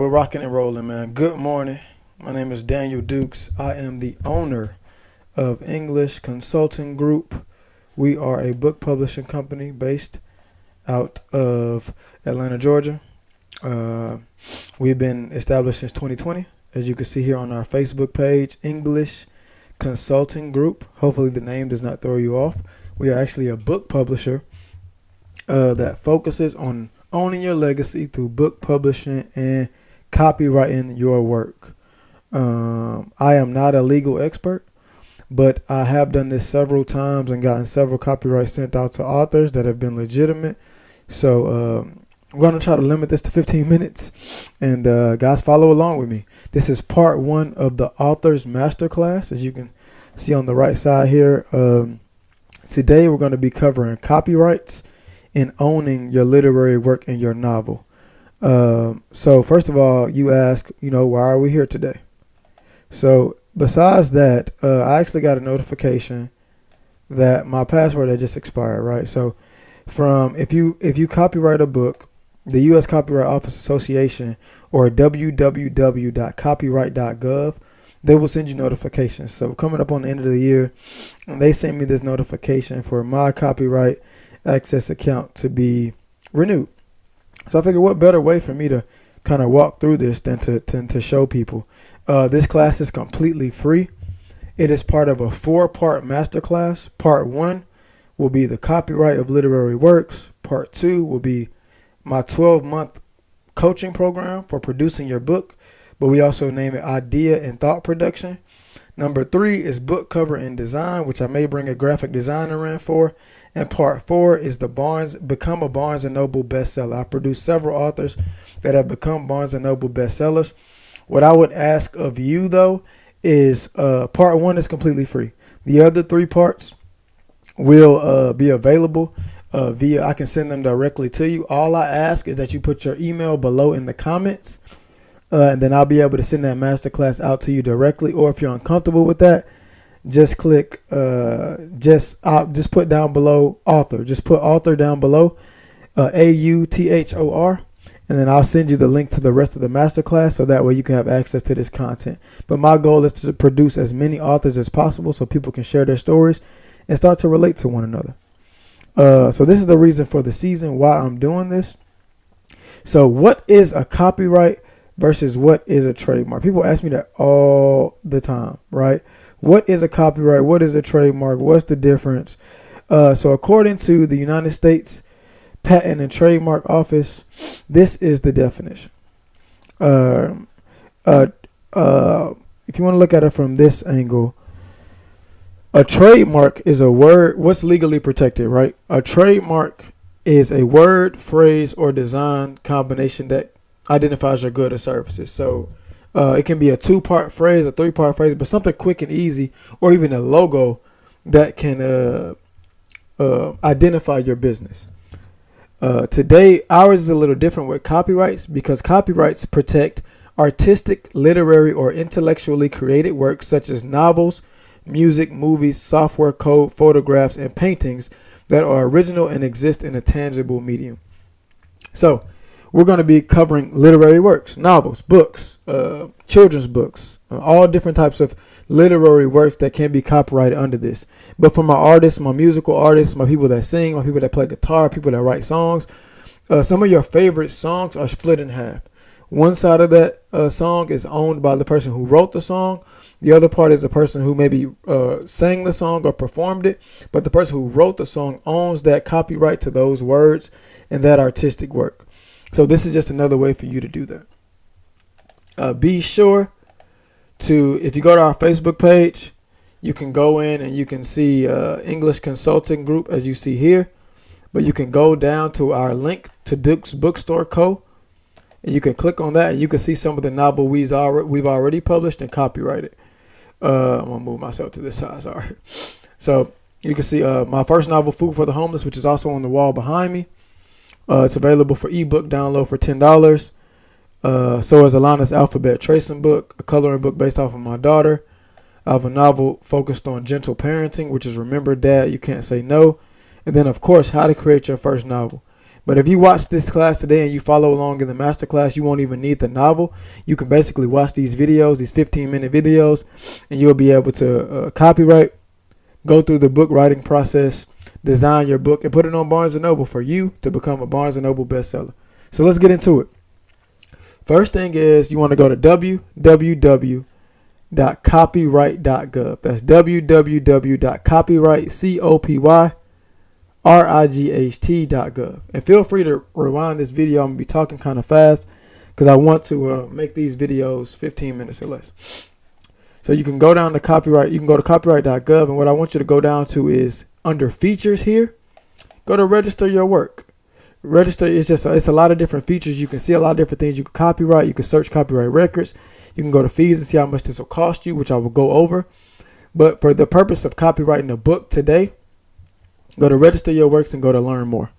We're rocking and rolling, man. Good morning. My name is Daniel Dukes. I am the owner of English Consulting Group. We are a book publishing company based out of Atlanta, Georgia. We've been established since 2020, as you can see here on our Facebook page, English Consulting Group. Hopefully the name does not throw you off. We are actually a book publisher that focuses on owning your legacy through book publishing and copywriting your work. I am not a legal expert, but I have done this several times and gotten several copyrights sent out to authors that have been legitimate. So I'm going to try to limit this to 15 minutes, and guys, follow along with me. This is part one of the author's masterclass, as you can see on the right side here. Today we're going to be covering copyrights and owning your literary work in your novel. So first of all, you ask, why are we here today? So besides that, I actually got a notification that my password had just expired, right? So if you copyright a book, the U.S. Copyright Office Association or www.copyright.gov, they will send you notifications. So coming up on the end of the year, they sent me this notification for my copyright access account to be renewed. So I figured what better way for me to kind of walk through this than to show people. This class is completely free. It is part of a 4-part masterclass. Part 1 will be the copyright of literary works. Part 2 will be my 12-month coaching program for producing your book, but we also name it idea and thought production. Number 3 is book cover and design, which I may bring a graphic designer in for. And part 4 is become a Barnes & Noble bestseller. I've produced several authors that have become Barnes & Noble bestsellers. What I would ask of you, though, is part 1 is completely free. The other 3 parts will be available I can send them directly to you. All I ask is that you put your email below in the comments. And then I'll be able to send that masterclass out to you directly. Or if you're uncomfortable with that, just click, just put down below author. Just put author down below, AUTHOR. And then I'll send you the link to the rest of the masterclass so that way you can have access to this content. But my goal is to produce as many authors as possible so people can share their stories and start to relate to one another. So this is the reason for the season, why I'm doing this. So what is a copyright versus what is a trademark? People ask me that all the time, right? What is a copyright? What is a trademark? What's the difference? So according to the United States Patent and Trademark Office, this is the definition. If you want to look at it from this angle, a trademark is a word, what's legally protected, right? A trademark is a word, phrase, or design combination that identifies your good or services. So it can be a 2-part phrase, a 3-part phrase, but something quick and easy, or even a logo that can identify your business. Today, ours is a little different with copyrights because copyrights protect artistic, literary, or intellectually created works such as novels, music, movies, software code, photographs, and paintings that are original and exist in a tangible medium. So we're going to be covering literary works, novels, books, children's books, all different types of literary works that can be copyrighted under this. But for my artists, my musical artists, my people that sing, my people that play guitar, people that write songs, some of your favorite songs are split in half. One side of that song is owned by the person who wrote the song. The other part is the person who maybe sang the song or performed it. But the person who wrote the song owns that copyright to those words and that artistic work. So this is just another way for you to do that. Be sure to, if you go to our Facebook page, you can go in and you can see English Consulting Group as you see here. But you can go down to our link to Duke's Bookstore Co. And you can click on that and you can see some of the novels we've already published and copyrighted. I'm going to move myself to this side, sorry. So you can see my first novel, Food for the Homeless, which is also on the wall behind me. It's available for ebook download for $10. So is Alana's alphabet tracing book, a coloring book based off of my daughter. I have a novel focused on gentle parenting, which is Remember Dad, You Can't Say No. And then, of course, How to Create Your First Novel. But if you watch this class today and you follow along in the masterclass, you won't even need the novel. You can basically watch these videos, these 15-minute videos, and you'll be able to copyright, go through the book writing process, design your book, and put it on Barnes & Noble for you to become a Barnes & Noble bestseller. So let's get into it. First thing is you want to go to www.copyright.gov. That's www.copyright.gov. And feel free to rewind this video. I'm going to be talking kind of fast because I want to make these videos 15 minutes or less. So you can go down to copyright. You can go to copyright.gov. And what I want you to go down to is under features here, go to register your work. Register is just it's a lot of different features. You can see a lot of different things. You can copyright. You can search copyright records. You can go to fees and see how much this will cost you, which I will go over. But for the purpose of copyrighting a book today, go to register your works and go to learn more.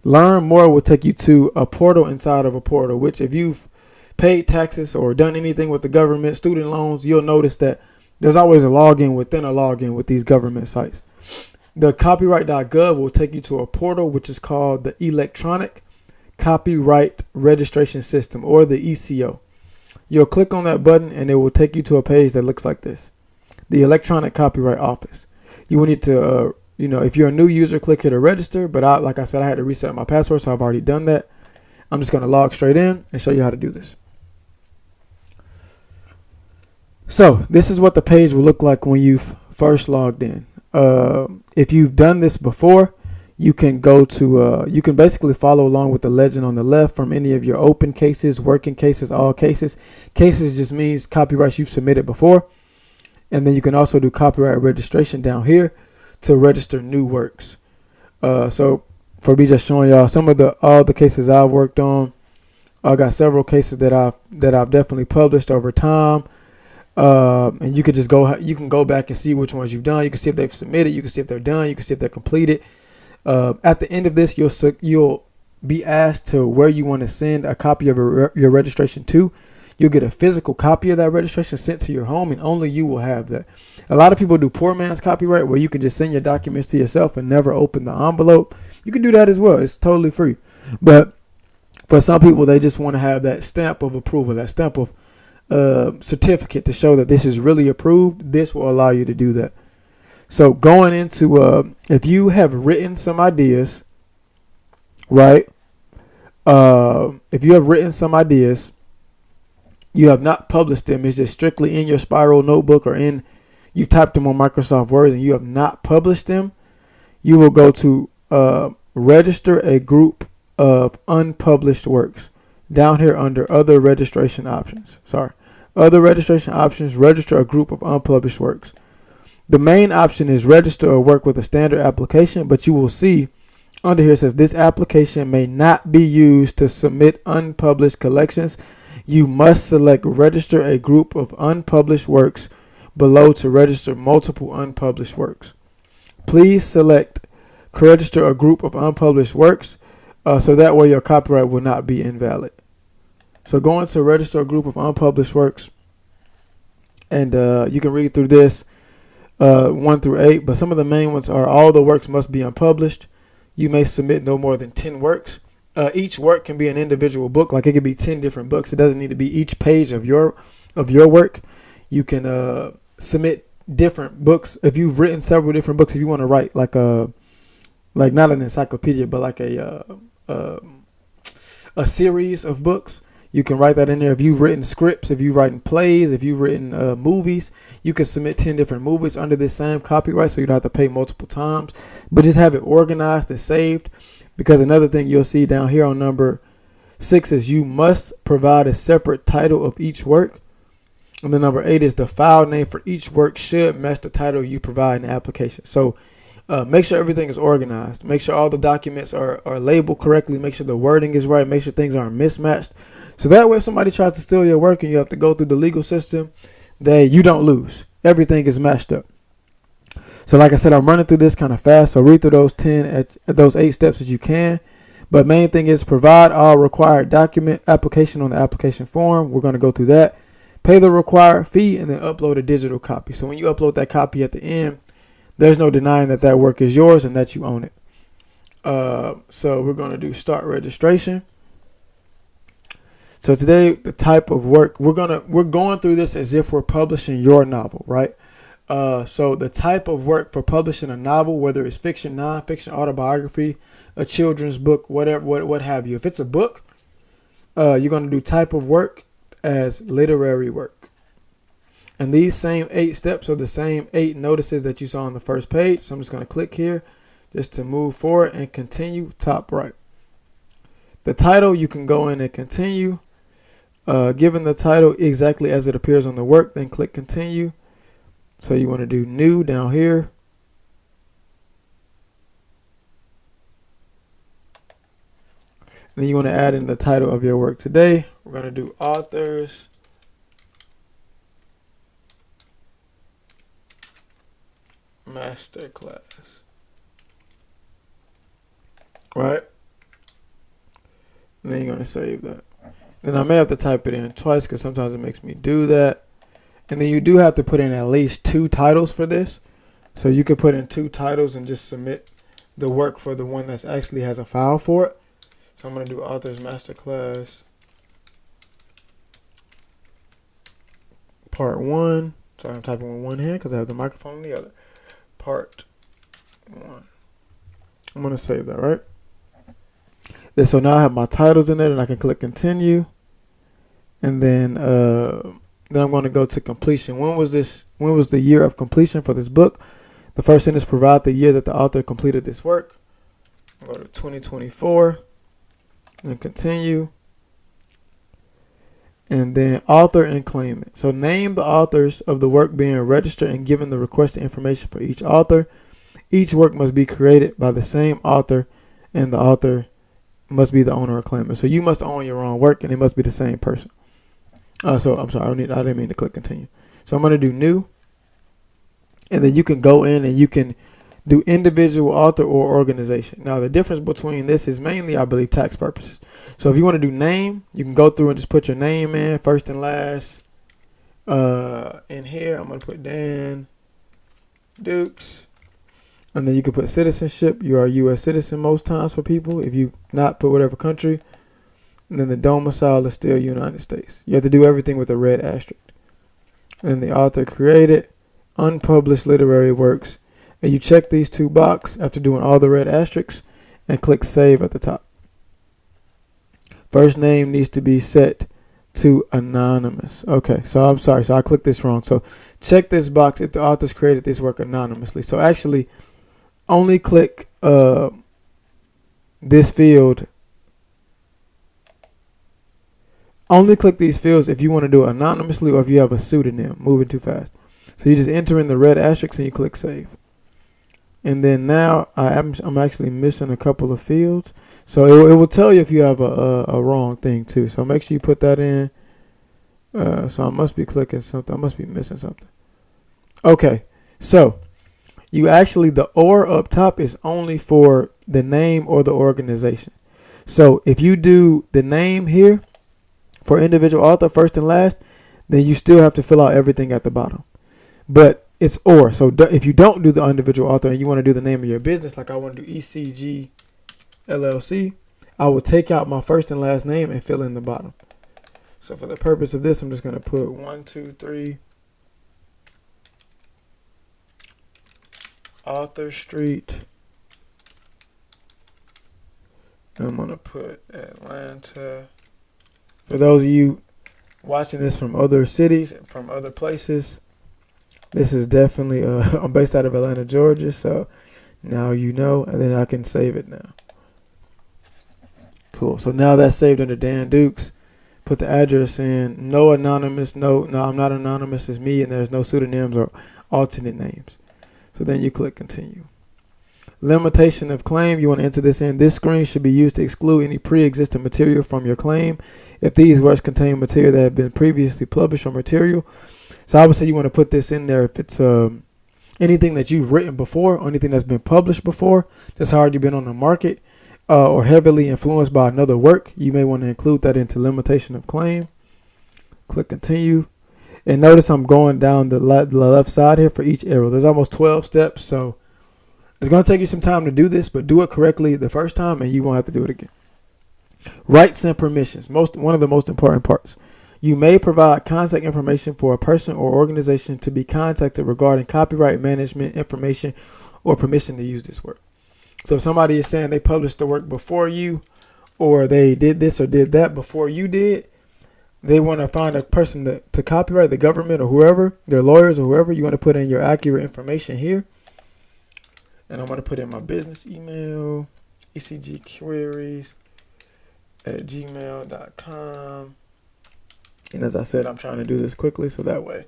Learn more will take you to a portal inside of a portal, which if you've paid taxes or done anything with the government, student loans, you'll notice that there's always a login within a login with these government sites. The copyright.gov will take you to a portal which is called the Electronic Copyright Registration System, or the ECO. You'll click on that button and it will take you to a page that looks like this. The Electronic Copyright Office. You will need to, if you're a new user, click here to register. But like I said, I had to reset my password, so I've already done that. I'm just going to log straight in and show you how to do this. So this is what the page will look like when you've first logged in. If you've done this before, you can go to, you can basically follow along with the legend on the left from any of your open cases, working cases, all cases. Cases just means copyrights you've submitted before. And then you can also do copyright registration down here to register new works. So for me just showing y'all some of all the cases I've worked on, I got several cases that I've definitely published over time. And you could just you can go back and see which ones you've done. You can see if they've submitted. You can see if they're done. You can see if they're completed. At the end of this, you'll be asked to where you want to send a copy of your registration to. You'll get a physical copy of that registration sent to your home, and only you will have that. A lot of people do poor man's copyright, where you can just send your documents to yourself and never open the envelope. You can do that as well. It's totally free. But for some people, they just want to have that stamp of approval, that stamp of certificate to show that this is really approved. This will allow you to do that. So going into if you have written some ideas, right? If you have written some ideas, you have not published them, it's just strictly in your Spiral notebook, or you've typed them on Microsoft Word and you have not published them, you will go to register a group of unpublished works down here under other registration options. Other registration options, register a group of unpublished works. The main option is register a work with a standard application, but you will see under here it says this application may not be used to submit unpublished collections. You must select register a group of unpublished works below to register multiple unpublished works. Please select register a group of unpublished works so that way your copyright will not be invalid. So going to register a group of unpublished works, and you can read through this 1 through 8, but some of the main ones are all the works must be unpublished. You may submit no more than 10 works. Each work can be an individual book, like it could be 10 different books. It doesn't need to be each page of your work. You can submit different books. If you've written several different books, if you want to write like not an encyclopedia, but like a series of books, you can write that in there. If you've written scripts, if you've written plays, if you've written movies, you can submit 10 different movies under this same copyright, so you don't have to pay multiple times, but just have it organized and saved. Because another thing you'll see down here on number 6 is you must provide a separate title of each work. And then number 8 is the file name for each work should match the title you provide in the application. So make sure everything is organized. Make sure all the documents are labeled correctly. Make sure the wording is right. Make sure things aren't mismatched. So that way if somebody tries to steal your work and you have to go through the legal system, you don't lose. Everything is matched up. So like I said, I'm running through this kind of fast. So read through those 8 steps as you can. But main thing is provide all required document application on the application form. We're going to go through that. Pay the required fee and then upload a digital copy. So when you upload that copy at the end, there's no denying that work is yours and that you own it. So we're going to do start registration. So today, the type of work we're going through this as if we're publishing your novel, right? So the type of work for publishing a novel, whether it's fiction, nonfiction, autobiography, a children's book, whatever, what have you. If it's a book, you're going to do type of work as literary work. And these same 8 steps are the same 8 notices that you saw on the first page. So I'm just going to click here just to move forward and continue top right. The title, you can go in and continue. Given the title exactly as it appears on the work, then click continue. So you want to do new down here. And then you want to add in the title of your work today. We're going to do authors Masterclass. Right? And then you're going to save that. Then I may have to type it in twice because sometimes it makes me do that. And then you do have to put in at least 2 titles for this. So you could put in 2 titles and just submit the work for the one that actually has a file for it. So I'm going to do Authors Masterclass Part 1. Sorry, I'm typing with one hand because I have the microphone in the other. Part 1. I'm going to save that, right? So now I have my titles in there and I can click continue. And then I'm going to go to completion. When was the year of completion for this book? The first sentence provide the year that the author completed this work. I'll go to 2024 and continue. And then author and claimant. So name the authors of the work being registered and given the requested information for each author. Each work must be created by the same author, and the author must be the owner or claimant. So you must own your own work, and it must be the same person. So I'm sorry, I didn't mean to click continue. So I'm going to do new, and then you can go in and you can do individual author or organization. Now the difference between this is mainly, I believe, tax purposes. So if you want to do name, you can go through and just put your name in, first and last. In here, I'm going to put Dan Dukes. And then you can put citizenship. You are a U.S. citizen most times for people. If you not, put whatever country. And then the domicile is still United States. You have to do everything with a red asterisk. And the author created unpublished literary works. And you check these 2 boxes after doing all the red asterisks and click save at the top. First name needs to be set to anonymous. Okay, so I'm sorry. So I clicked this wrong. So check this box if the authors created this work anonymously. So actually only click this field. Only click these fields if you want to do it anonymously or if you have a pseudonym. Moving too fast. So you just enter in the red asterisk and you click save. And then now I'm actually missing a couple of fields. So it will tell you if you have a wrong thing too. So make sure you put that in. So I must be clicking something. I must be missing something. Okay. So you actually, the or up top is only for the name or the organization. So if you do the name here for individual author, first and last, then you still have to fill out everything at the bottom. But it's or. So if you don't do the individual author and you want to do the name of your business, like I want to do ECG LLC, I will take out my first and last name and fill in the bottom. So for the purpose of this, I'm just going to put 1, 2, 3 Author Street. I'm going to put Atlanta. For those of you watching this from other cities, from other places, this is definitely, I'm based out of Atlanta, Georgia, so now you know, and then I can save it now. Cool. So now that's saved under Dan Dukes. Put the address in. No anonymous. No, I'm not anonymous. It's me, and there's no pseudonyms or alternate names. So then you click continue. Limitation of claim. You want to enter this in. This screen should be used to exclude any pre-existing material from your claim. If these works contain material that have been previously published or material. So I would say you want to put this in there if it's anything that you've written before, or anything that's been published before, that's already been on the market, or heavily influenced by another work. You may want to include that into limitation of claim. Click continue. And notice I'm going down the left side here for each arrow. There's almost 12 steps, so It's going to take you some time to do this, but do it correctly the first time and you won't have to do it again. Rights and permissions. One of the most important parts. You may provide contact information for a person or organization to be contacted regarding copyright management information or permission to use this work. So if somebody is saying they published the work before you, or they did this or did that before you did, they want to find a person to copyright, the government or whoever, their lawyers or whoever. You want to put in your accurate information here. And I'm going to put in my business email, ecgqueries@gmail.com. And as I said, I'm trying to do this quickly so that way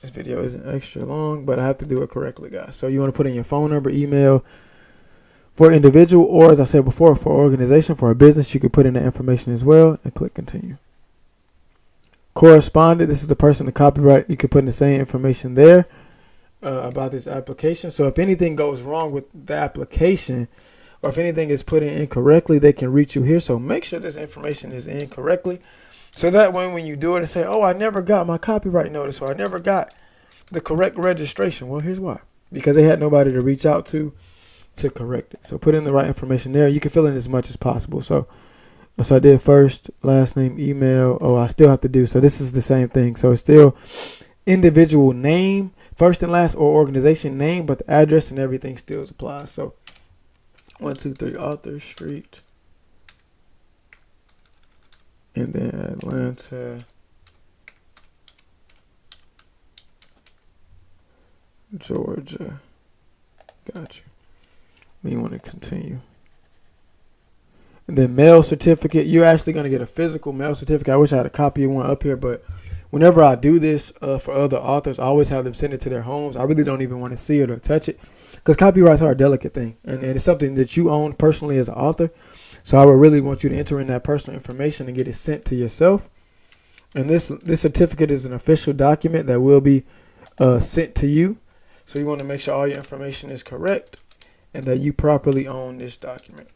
this video isn't extra long, but I have to do it correctly, guys. So you want to put in your phone number, email for individual, or as I said before, for organization, for a business, you can put in that information as well and click continue. Correspondent, this is the person to copyright. You can put in the same information there about this application. So if anything goes wrong with the application, or if anything is put in incorrectly, they can reach you here. So make sure this information is in correctly. So that when you do it and say, oh, I never got my copyright notice, or I never got the correct registration. Well, here's why. Because they had nobody to reach out to correct it. So put in the right information there. You can fill in as much as possible. So I did first, last name, email. Oh, I still have to do. So this is the same thing. So it's still individual name, first and last, or organization name, but the address and everything still applies. So 123 Arthur Street. And then Atlanta, Georgia. Got you. Then you want to continue. And then mail certificate. You're actually going to get a physical mail certificate. I wish I had a copy of one up here, but whenever I do this for other authors, I always have them send it to their homes. I really don't even want to see it or touch it because copyrights are a delicate thing. And it's something that you own personally as an author. So I would really want you to enter in that personal information and get it sent to yourself. And this certificate is an official document that will be sent to you. So you want to make sure all your information is correct and that you properly own this document.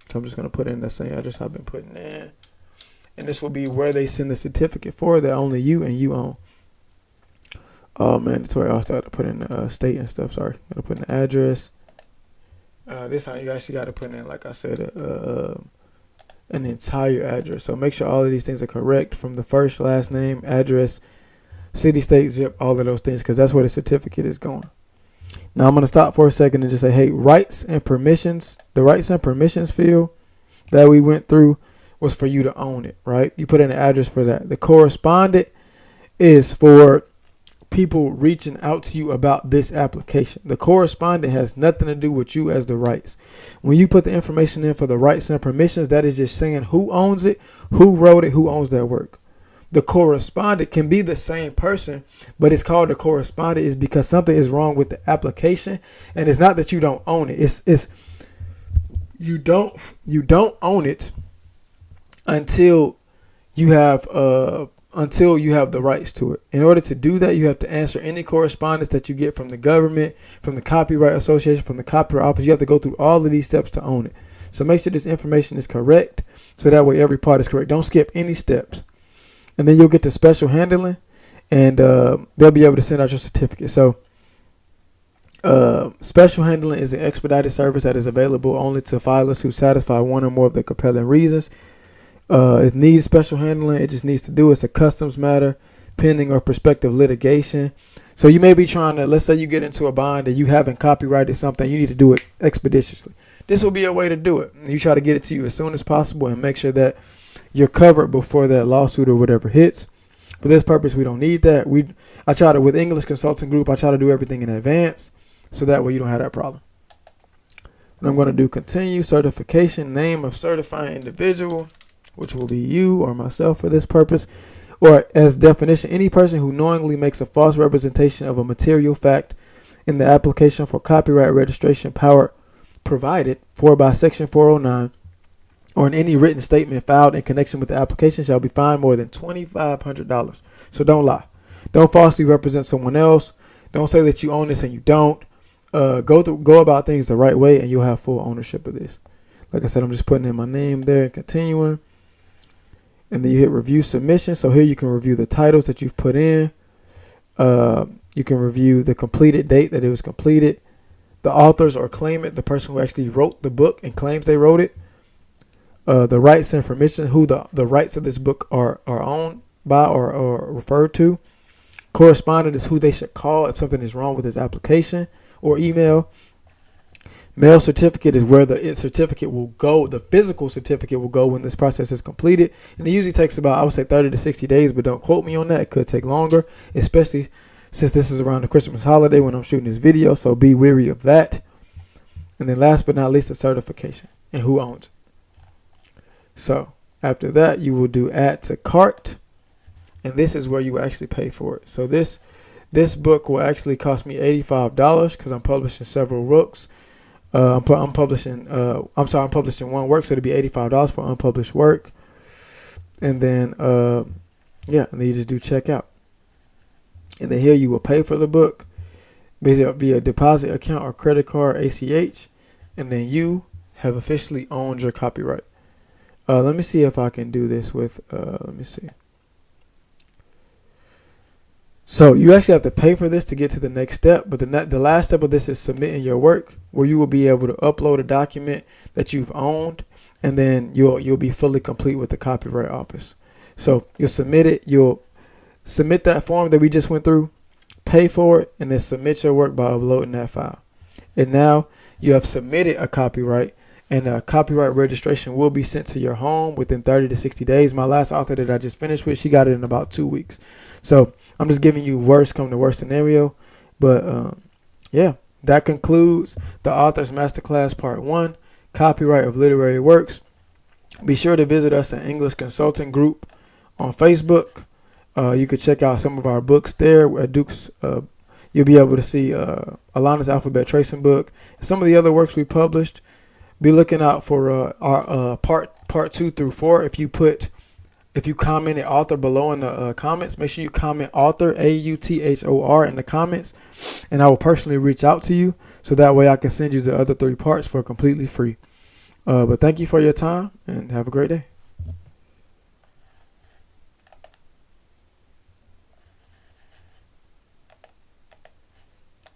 So I'm just going to put in the same address I've been putting in. And this will be where they send the certificate for that only you and you own. Oh, mandatory. I also have to put in the state and stuff. Sorry. Got to put in the address. This time you actually got to put in, like I said, an entire address. So make sure all of these things are correct from the first, last name, address, city, state, zip, all of those things, because that's where the certificate is going. Now I'm going to stop for a second and just say, hey, rights and permissions. The rights and permissions field that we went through was for you to own it, right? You put in an address for that. The correspondent is for people reaching out to you about this application. The correspondent has nothing to do with you as the rights. When you put the information in for the rights and permissions, that is just saying who owns it, who wrote it, who owns that work. The correspondent can be the same person, but it's called the correspondent is because something is wrong with the application, and it's not that you don't own it. It's you don't own it until you have the rights to it. In order to do that, you have to answer any correspondence that you get from the government, from the Copyright Association, from the Copyright Office. You have to go through all of these steps to own it. So make sure this information is correct, so that way every part is correct. Don't skip any steps. And then you'll get to special handling, and they'll be able to send out your certificate. So special handling is an expedited service that is available only to filers who satisfy one or more of the compelling reasons. It needs special handling. It just needs to do. It's a customs matter, pending or prospective litigation. So you may be trying to, let's say you get into a bind and you haven't copyrighted something. You need to do it expeditiously. This will be a way to do it. You try to get it to you as soon as possible and make sure that you're covered before that lawsuit or whatever hits. For this purpose, we don't need that. I try to, with English Consulting Group, I try to do everything in advance, so that way you don't have that problem. And I'm going to do continue certification, name of certifying individual, which will be you or myself for this purpose. Or as definition, any person who knowingly makes a false representation of a material fact in the application for copyright registration power provided for by Section 409 or in any written statement filed in connection with the application shall be fined more than $2,500. So don't lie. Don't falsely represent someone else. Don't say that you own this and you don't. Go about things the right way, and you'll have full ownership of this. Like I said, I'm just putting in my name there and continuing. And then you hit review submission. So here you can review the titles that you've put in. You can review the completed date that it was completed. the authors or claimant, the person who actually wrote the book and claims they wrote it, the rights and permission, who the rights of this book are owned by or referred to. Correspondent is who they should call if something is wrong with this application or email. Mail certificate is where the certificate will go. The physical certificate will go when this process is completed. And it usually takes about, I would say, 30 to 60 days, but don't quote me on that. It could take longer, especially since this is around the Christmas holiday when I'm shooting this video. So be wary of that. And then last but not least, the certification and who owns it. So after that, you will do add to cart. And this is where you will actually pay for it. So this book will actually cost me $85 because I'm publishing several books. I'm publishing one work, so it'll be $85 for unpublished work. And then, and then you just do checkout. And then here you will pay for the book. Basically, it'll be a deposit account or credit card, ACH. And then you have officially owned your copyright. Let me see if I can do this with, let me see. So you actually have to pay for this to get to the next step, but the last step of this is submitting your work, where you will be able to upload a document that you've owned, and then you'll be fully complete with the Copyright Office. So you'll submit it, you'll submit that form that we just went through, pay for it, and then submit your work by uploading that file. And now you have submitted a copyright, and a copyright registration will be sent to your home within 30 to 60 days. My last author that I just finished with, she got it in about 2 weeks. So I'm just giving you worst come to worst scenario. But yeah, that concludes the Author's Masterclass Part 1, Copyright of Literary Works. Be sure to visit us at English Consulting Group on Facebook. You can check out some of our books there at Duke's. You'll be able to see Alana's Alphabet Tracing book, and some of the other works we published. Be looking out for our part 2 through 4. If you commented author below in the comments, make sure you comment author, AUTHOR, in the comments, and I will personally reach out to you so that way I can send you the other 3 parts for completely free. But thank you for your time and have a great day.